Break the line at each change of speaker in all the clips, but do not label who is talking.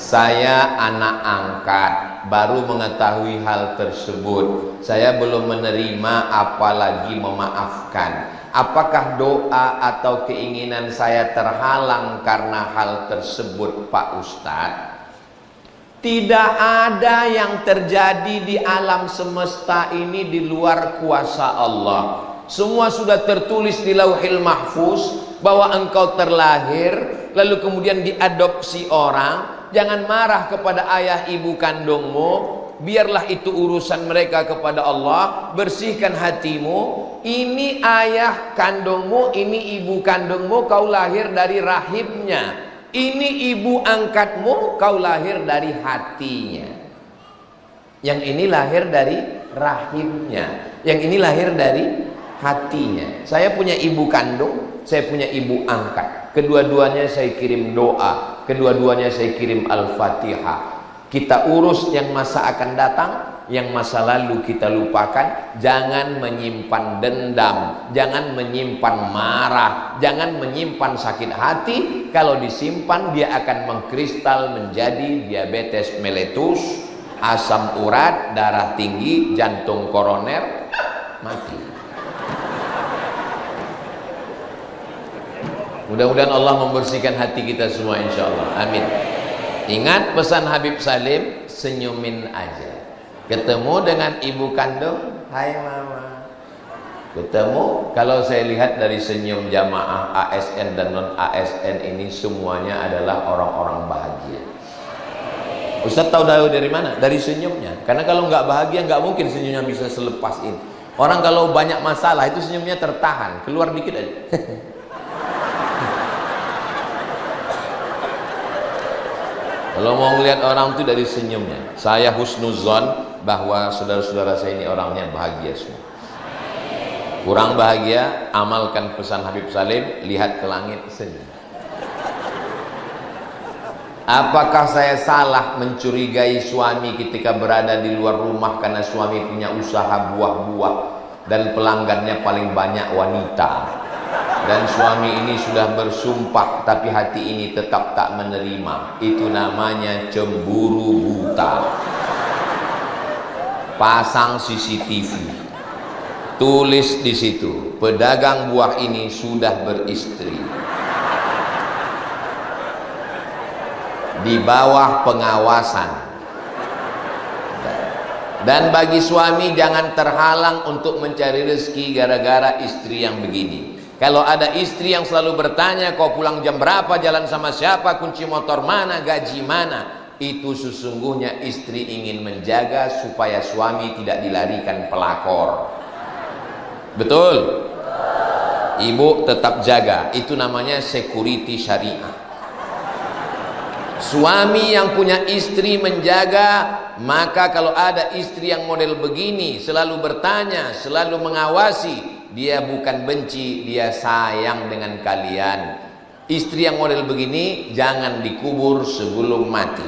Saya anak angkat, baru mengetahui hal tersebut. Saya belum menerima apalagi memaafkan. Apakah doa atau keinginan saya terhalang karena hal tersebut, Pak Ustadz? Tidak ada yang terjadi di alam semesta ini di luar kuasa Allah. Semua sudah tertulis di Lauhil Mahfuz bahwa engkau terlahir, lalu kemudian diadopsi orang. Jangan marah kepada ayah ibu kandungmu, biarlah itu urusan mereka kepada Allah. Bersihkan hatimu. Ini ayah kandungmu, ini ibu kandungmu, kau lahir dari rahimnya. Ini ibu angkatmu, kau lahir dari hatinya. Yang ini lahir dari rahimnya, yang ini lahir dari hatinya. Saya punya ibu kandung, saya punya ibu angkat. Kedua-duanya saya kirim doa, kedua-duanya saya kirim Al-Fatihah. Kita urus yang masa akan datang, yang masa lalu kita lupakan. Jangan menyimpan dendam, jangan menyimpan marah, jangan menyimpan sakit hati. Kalau disimpan dia akan mengkristal menjadi diabetes meletus, asam urat, darah tinggi, jantung koroner, mati. Mudah-mudahan Allah membersihkan hati kita semua, insya Allah. Amin. Ingat pesan Habib Salim, senyumin aja. Ketemu dengan ibu kandung, hai mama. Ketemu, kalau saya lihat dari senyum jamaah ASN dan non ASN ini semuanya adalah orang-orang bahagia. Ustaz tahu dari mana? Dari senyumnya. Karena kalau nggak bahagia nggak mungkin senyumnya bisa selepas ini. Orang kalau banyak masalah itu senyumnya tertahan, keluar dikit aja. Kalau mau melihat orang itu dari senyumnya. Saya husnuzon bahwa saudara-saudara saya ini orangnya bahagia semua. Kurang bahagia, amalkan pesan Habib Salim, lihat ke langit, senyum. Apakah saya salah mencurigai suami ketika berada di luar rumah karena suami punya usaha buah-buah dan pelanggannya paling banyak wanita? Dan suami ini sudah bersumpah tapi hati ini tetap tak menerima. Itu namanya cemburu buta. Pasang CCTV, tulis di situ, pedagang buah ini sudah beristri, di bawah pengawasan. Dan bagi suami jangan terhalang untuk mencari rezeki gara-gara istri yang begini. Kalau ada istri yang selalu bertanya, kau pulang jam berapa, jalan sama siapa, kunci motor mana, gaji mana, itu sesungguhnya istri ingin menjaga supaya suami tidak dilarikan pelakor. Betul? Ibu tetap jaga, itu namanya security syariah. Suami yang punya istri menjaga, maka kalau ada istri yang model begini, selalu bertanya, selalu mengawasi, dia bukan benci, dia sayang dengan kalian. Istri yang model begini jangan dikubur sebelum mati.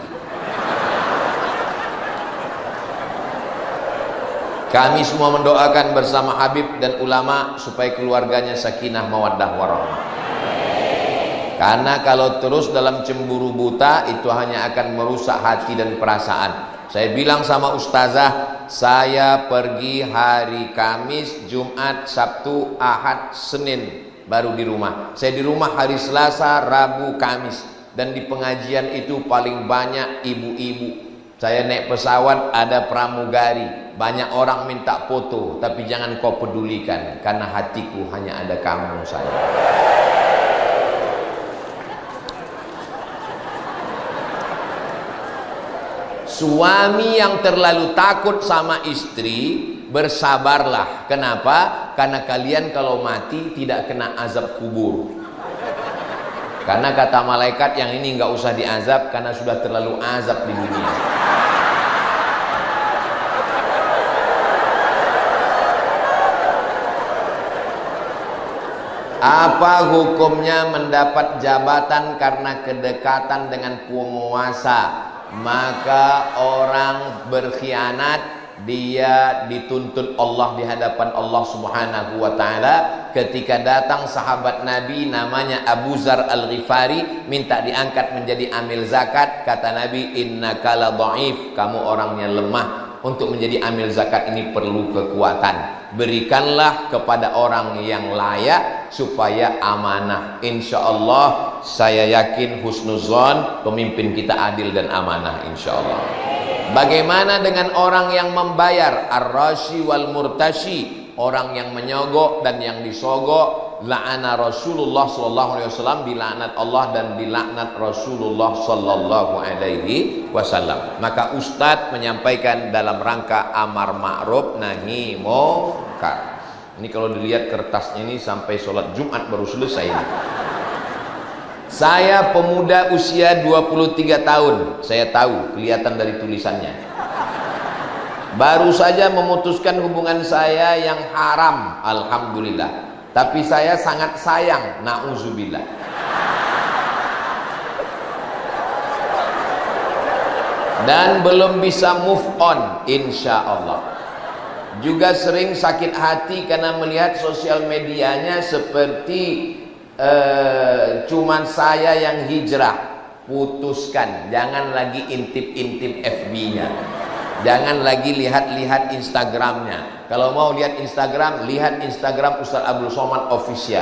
Kami semua mendoakan bersama Habib dan ulama supaya keluarganya sakinah mawaddah warahmah. Karena kalau terus dalam cemburu buta itu hanya akan merusak hati dan perasaan. Saya bilang sama ustazah, saya pergi hari Kamis, Jumat, Sabtu, Ahad, Senin baru di rumah. Saya di rumah hari Selasa, Rabu, Kamis. Dan di pengajian itu paling banyak ibu-ibu. Saya naik pesawat ada pramugari, banyak orang minta foto, tapi jangan kau pedulikan karena hatiku hanya ada kamu sayang. Suami yang terlalu takut sama istri, bersabarlah. Kenapa? Karena kalian kalau mati tidak kena azab kubur. Karena kata malaikat yang ini nggak usah diazab karena sudah terlalu azab di dunia. Apa hukumnya mendapat jabatan karena kedekatan dengan penguasa? Maka orang berkhianat, dia dituntut Allah di hadapan Allah Subhanahu wa ta'ala. ketika datang sahabat Nabi namanya Abu Zar Al-Ghifari minta diangkat menjadi amil zakat. Kata Nabi, innaka la dhaif, kamu orangnya lemah, untuk menjadi amil zakat ini perlu kekuatan. Berikanlah kepada orang yang layak supaya amanah. Insya Allah saya yakin husnuzon pemimpin kita adil dan amanah insya Allah. Bagaimana dengan orang yang membayar ar-rashi wal murtashi, orang yang menyogok dan yang disogok? La'ana Rasulullah sallallahu alaihi wasallam, dilaknat Allah dan dilaknat Rasulullah sallallahu alaihi wasallam. Maka Ustadz menyampaikan dalam rangka amar ma'ruf nahi munkar. Ini kalau dilihat kertasnya ini sampai sholat Jumat baru selesai ini. Saya pemuda usia 23 tahun, saya tahu kelihatan dari tulisannya. Baru saja memutuskan hubungan saya yang haram, alhamdulillah. Tapi saya sangat sayang, na'udzubillah. Dan belum bisa move on, insya Allah. Juga sering sakit hati karena melihat sosial medianya seperti cuman saya yang hijrah. Putuskan, jangan lagi intip-intip FB-nya. Jangan lagi lihat-lihat Instagramnya. Kalau mau lihat Instagram, lihat Instagram Ustaz Abdul Somad Official.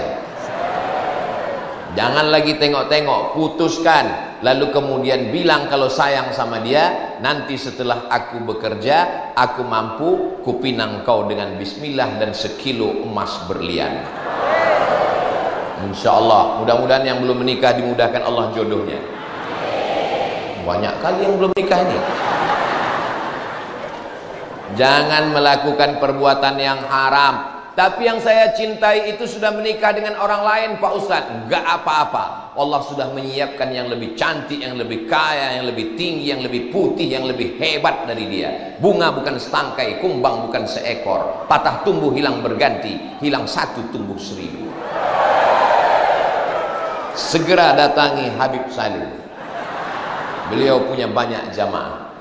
Jangan lagi tengok-tengok, putuskan. Lalu kemudian bilang kalau sayang sama dia. Nanti setelah aku bekerja, aku mampu kupinang kau dengan bismillah dan sekilo emas berlian. Insya Allah, mudah-mudahan yang belum menikah dimudahkan Allah jodohnya. Banyak kali yang belum nikah ini. Jangan melakukan perbuatan yang haram. Tapi yang saya cintai itu sudah menikah dengan orang lain, Pak Ustadz. Enggak apa-apa. Allah sudah menyiapkan yang lebih cantik, yang lebih kaya, yang lebih tinggi, yang lebih putih, yang lebih hebat dari dia. Bunga bukan setangkai, kumbang bukan seekor. Patah tumbuh hilang berganti, hilang satu tumbuh seribu. Segera datangi Habib Salim. Beliau punya banyak jamaah.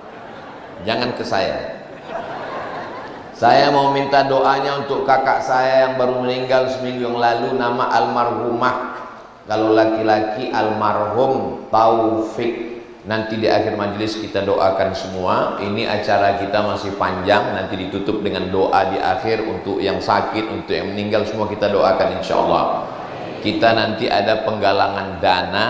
Jangan ke saya. Saya mau minta doanya untuk kakak saya yang baru meninggal seminggu yang lalu, nama almarhumah. Kalau laki-laki almarhum Taufik. Nanti di akhir majelis kita doakan semua. Ini acara kita masih panjang, nanti ditutup dengan doa di akhir. Untuk yang sakit, untuk yang meninggal, semua kita doakan insya Allah. Kita nanti ada penggalangan dana,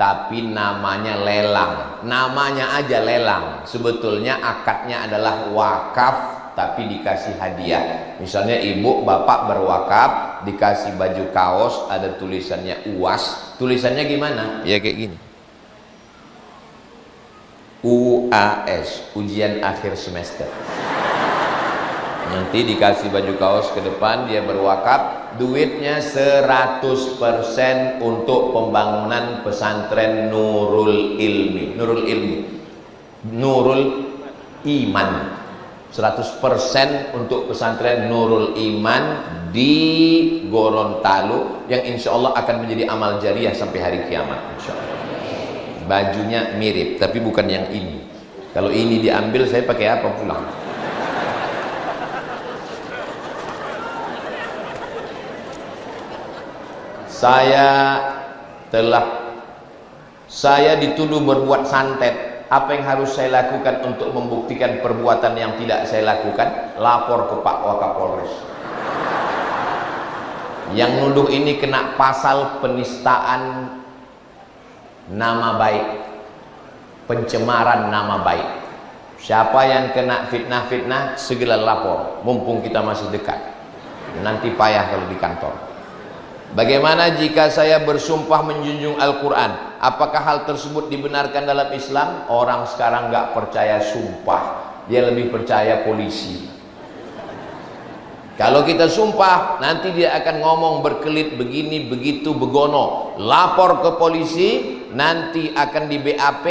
tapi namanya lelang. Namanya aja lelang. Sebetulnya akadnya adalah wakaf, tapi dikasih hadiah. Misalnya ibu bapak berwakaf, dikasih baju kaos ada tulisannya UAS. Tulisannya gimana? Ya kayak gini, UAS, ujian akhir semester. Nanti dikasih baju kaos ke depan, dia berwakaf. Duitnya 100% untuk pembangunan pesantren Nurul Ilmi. Nurul Ilmi, Nurul Iman. 100% untuk pesantren Nurul Iman di Gorontalo, yang insya Allah akan menjadi amal jariah sampai hari kiamat insya Allah. Bajunya mirip, tapi bukan yang ini. Kalau ini diambil, saya pakai apa pulang? Saya dituduh berbuat santet. Apa yang harus saya lakukan untuk membuktikan perbuatan yang tidak saya lakukan? Lapor ke Pak Wakapolres. Yang nuduh ini kena pasal penistaan nama baik, pencemaran nama baik. Siapa yang kena fitnah-fitnah, segera lapor, mumpung kita masih dekat. Nanti payah kalau di kantor. Bagaimana jika saya bersumpah menjunjung Al-Quran? Apakah hal tersebut dibenarkan dalam Islam? Orang sekarang nggak percaya sumpah, dia lebih percaya polisi. Kalau kita sumpah, nanti dia akan ngomong berkelit begini, begitu, begono. Lapor ke polisi, nanti akan di BAP,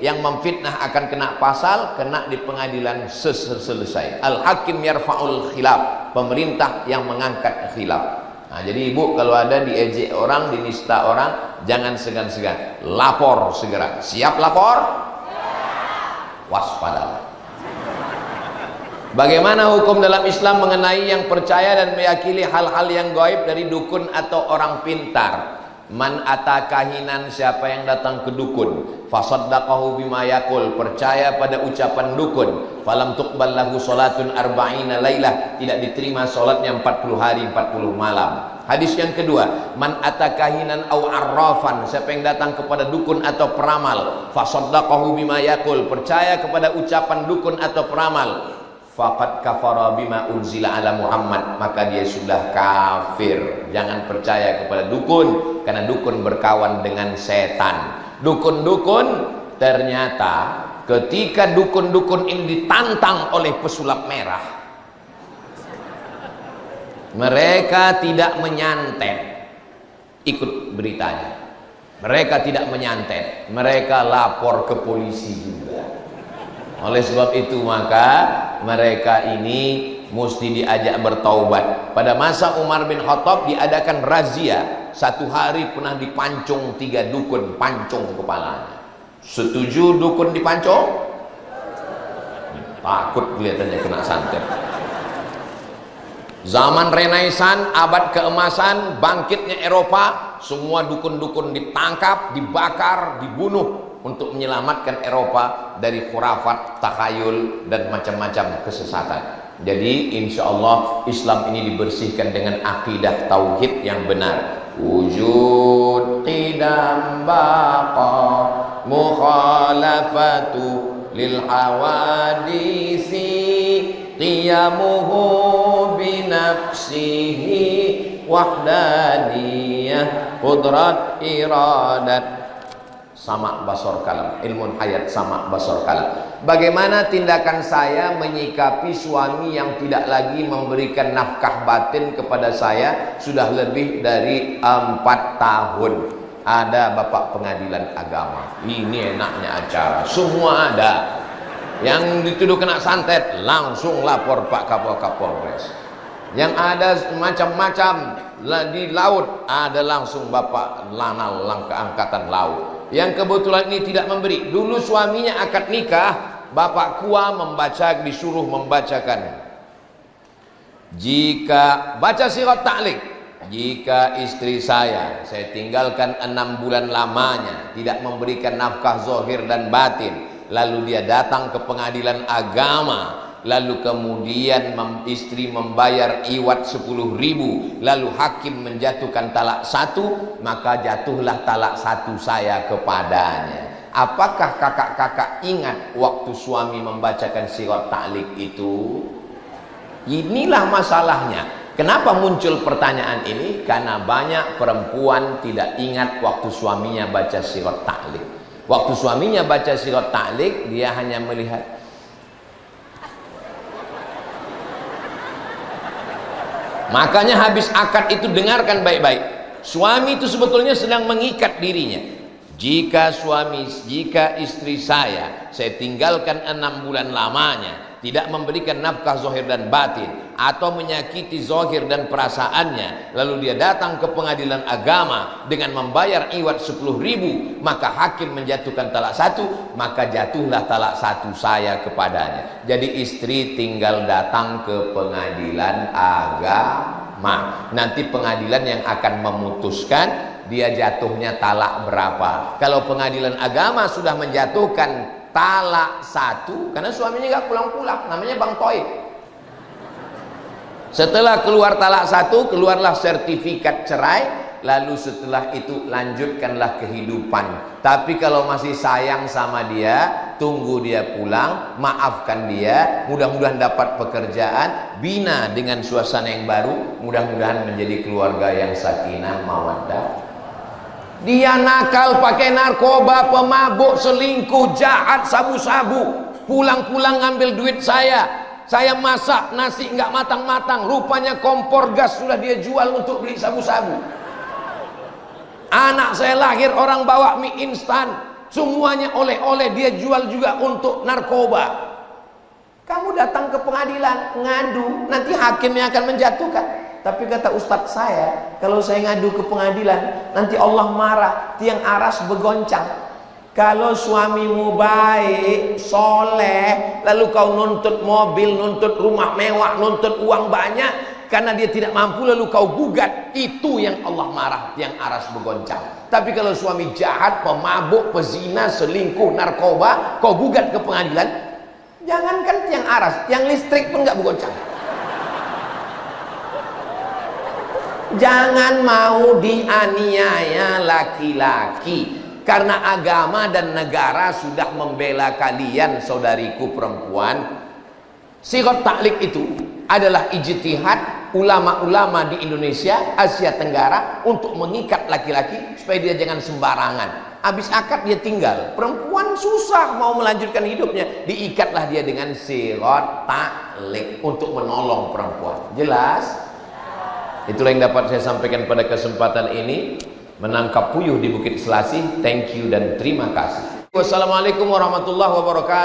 yang memfitnah akan kena pasal, kena di pengadilan selesai. Al-Hakim yarfa'ul khilaf, pemerintah yang mengangkat khilaf. Nah, jadi ibu kalau ada diejek orang, dinista orang, jangan segan-segan, lapor segera. Siap lapor? Waspadalah. Bagaimana hukum dalam Islam mengenai yang percaya dan meyakini hal-hal yang gaib dari dukun atau orang pintar? Man ata kahinan, siapa yang datang ke dukun, fasaddaqahu bima yaqul, percaya pada ucapan dukun, falam tuqbal lahu salatun arba'ina lailah, tidak diterima salatnya 40 hari 40 malam. Hadis yang kedua, man ata kahinan au arrafan, siapa yang datang kepada dukun atau peramal, fasaddaqahu bima yaqul, percaya kepada ucapan dukun atau peramal, faqad kafara bima unzila ala Muhammad, maka dia sudah kafir. Jangan percaya kepada dukun, karena dukun berkawan dengan setan. Dukun-dukun ternyata ketika dukun-dukun ini ditantang oleh pesulap merah, mereka tidak menyantet. Ikut beritanya, mereka tidak menyantet, mereka lapor ke polisi juga. Oleh sebab itu maka mereka ini mesti diajak bertaubat. Pada masa Umar bin Khattab diadakan razia. Satu hari pernah dipancung 3 dukun, pancung kepalanya. Setuju dukun dipancung? Takut kelihatannya kena santet. Zaman Renaissance, abad keemasan, bangkitnya Eropa, semua dukun-dukun ditangkap, dibakar, dibunuh untuk menyelamatkan Eropa dari khurafat, takhayul dan macam-macam kesesatan. Jadi insya Allah Islam ini dibersihkan dengan akidah tauhid yang benar. Wujud qidam baqa mukhalafatu lil hawadisi qiyamuhu binafsihi wahdaniyah qudrat iradat sama basor kalam, ilmun hayat sama basor kalam. Bagaimana tindakan saya menyikapi suami yang tidak lagi memberikan nafkah batin kepada saya sudah lebih dari 4 tahun? Ada bapak pengadilan agama, ini enaknya acara, semua ada. Yang dituduh kena santet langsung lapor Pak Kapolres. Yang ada macam-macam di laut, ada langsung bapak lanal angkatan laut. Yang kebetulan ini tidak memberi. Dulu suaminya akad nikah, bapak Kua disuruh membacakan, jika baca sirat ta'liq, jika istri saya tinggalkan 6 bulan lamanya tidak memberikan nafkah zahir dan batin, lalu dia datang ke pengadilan agama, lalu kemudian istri membayar iwat 10.000, lalu hakim menjatuhkan talak 1, maka jatuhlah talak 1 saya kepadanya. Apakah kakak-kakak ingat waktu suami membacakan sirat ta'liq itu? Inilah masalahnya. Kenapa muncul pertanyaan ini? Karena banyak perempuan tidak ingat waktu suaminya baca sirat ta'liq. Waktu suaminya baca sirat ta'liq, dia hanya melihat, makanya habis akad itu dengarkan baik-baik. Suami itu sebetulnya sedang mengikat dirinya. Jika istri saya tinggalkan 6 bulan lamanya, tidak memberikan nafkah zahir dan batin, atau menyakiti zahir dan perasaannya, lalu dia datang ke pengadilan agama dengan membayar iwat 10.000, maka hakim menjatuhkan talak 1, maka jatuhlah talak 1 saya kepadanya. Jadi istri tinggal datang ke pengadilan agama. Nanti pengadilan yang akan memutuskan dia jatuhnya talak berapa. Kalau pengadilan agama sudah menjatuhkan talak 1, karena suaminya gak pulang-pulang, namanya Bang Toib. Setelah keluar talak 1, keluarlah sertifikat cerai, lalu setelah itu lanjutkanlah kehidupan. Tapi kalau masih sayang sama dia, tunggu dia pulang, maafkan dia, mudah-mudahan dapat pekerjaan, bina dengan suasana yang baru, mudah-mudahan menjadi keluarga yang sakinah mawaddah. Dia nakal, pakai narkoba, pemabuk, selingkuh, jahat, sabu-sabu, pulang-pulang ngambil duit saya masak nasi nggak matang-matang, rupanya kompor gas sudah dia jual untuk beli sabu-sabu. Anak saya lahir orang bawa mie instan, semuanya oleh-oleh dia jual juga untuk narkoba. Kamu datang ke pengadilan ngadu, nanti hakimnya akan menjatuhkan. Tapi kata ustadz saya, kalau saya ngadu ke pengadilan, nanti Allah marah, tiang aras bergoncang. Kalau suamimu baik, soleh, lalu kau nuntut mobil, nuntut rumah mewah, nuntut uang banyak, karena dia tidak mampu lalu kau gugat, itu yang Allah marah, yang aras bergoncang. Tapi kalau suami jahat, pemabuk, pezina, selingkuh, narkoba, kau gugat ke pengadilan, jangankan tiang aras, tiang listrik pun nggak bergoncang. Jangan mau dianiaya laki-laki. Karena agama dan negara sudah membela kalian, saudariku perempuan. Sirat taklik itu adalah ijtihad ulama-ulama di Indonesia, Asia Tenggara untuk mengikat laki-laki supaya dia jangan sembarangan. Habis akad dia tinggal. Perempuan susah mau melanjutkan hidupnya, diikatlah dia dengan sirat taklik untuk menolong perempuan. Jelas? Itulah yang dapat saya sampaikan pada kesempatan ini. Menangkap puyuh di Bukit Selasih. Thank you dan terima kasih. Wassalamualaikum warahmatullahi wabarakatuh.